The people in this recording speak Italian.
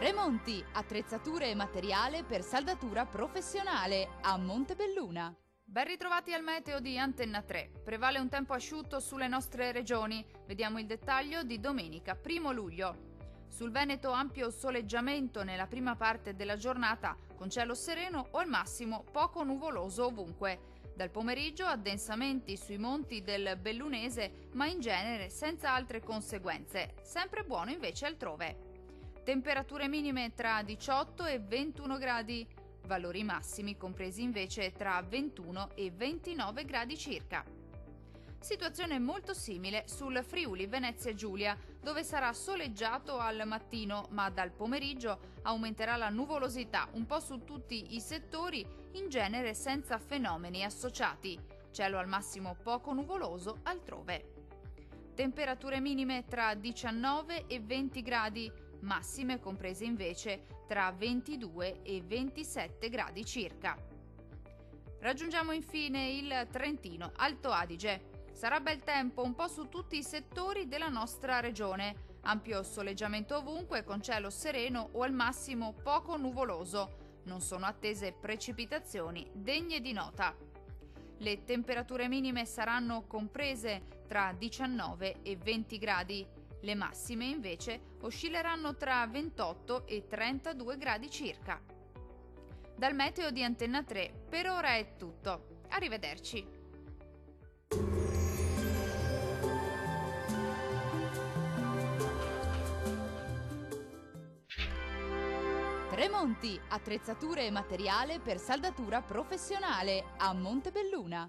Tremonti, attrezzature e materiale per saldatura professionale a Montebelluna. Ben ritrovati al meteo di Antenna 3. Prevale un tempo asciutto sulle nostre regioni. Vediamo il dettaglio di domenica 1 luglio. Sul Veneto ampio soleggiamento nella prima parte della giornata, con cielo sereno o al massimo poco nuvoloso ovunque. Dal pomeriggio addensamenti sui monti del Bellunese, ma in genere senza altre conseguenze. Sempre buono invece altrove. Temperature minime tra 18 e 21 gradi. Valori massimi compresi invece tra 21 e 29 gradi circa. Situazione molto simile sul Friuli Venezia Giulia, dove sarà soleggiato al mattino, ma dal pomeriggio aumenterà la nuvolosità un po' su tutti i settori, in genere senza fenomeni associati. Cielo al massimo poco nuvoloso altrove. Temperature minime tra 19 e 20 gradi, massime comprese invece tra 22 e 27 gradi circa. Raggiungiamo infine il Trentino Alto Adige. Sarà bel tempo un po' su tutti i settori della nostra regione. Ampio soleggiamento ovunque con cielo sereno o al massimo poco nuvoloso. Non sono attese precipitazioni degne di nota. Le temperature minime saranno comprese tra 19 e 20 gradi. Le massime invece oscilleranno tra 28 e 32 gradi circa. Dal meteo di Antenna 3 per ora è tutto. Arrivederci. Tremonti, attrezzature e materiale per saldatura professionale a Montebelluna.